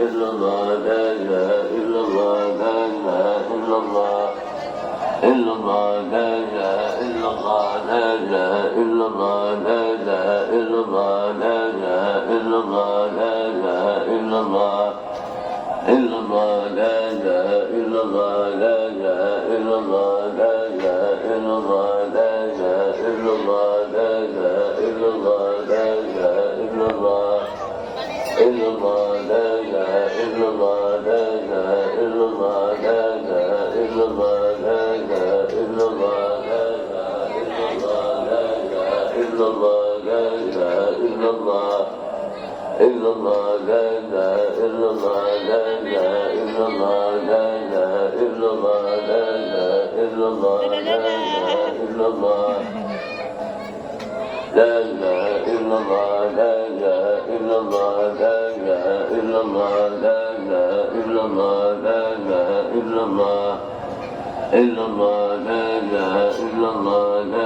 إلا الله لا إله إلا الله لا إله إلا الله إلا الله لا إله إلا الله لا إله إلا الله لا إله إلا الله لا إله إلا الله لا إله إلا الله إلا الله لا إله إلا الله لا إله إلا الله لا إله إلا الله لا إله إلا الله لا إله إلا الله لا إله إلا الله إلا الله لا إله إلا الله لا إله إلا الله لا إله إلا الله لا إله إلا الله لا إله إلا الله لا إله إلا الله إلا الله لا إله إلا الله لا إله إلا الله لا إله إلا الله لا إله إلا الله لا إله إلا الله لا إله إلا الله لا إله إلا الله لا إله إلا الله لا إله إلا الله لا إله إلا الله إلا الله لا إله إلا الله لا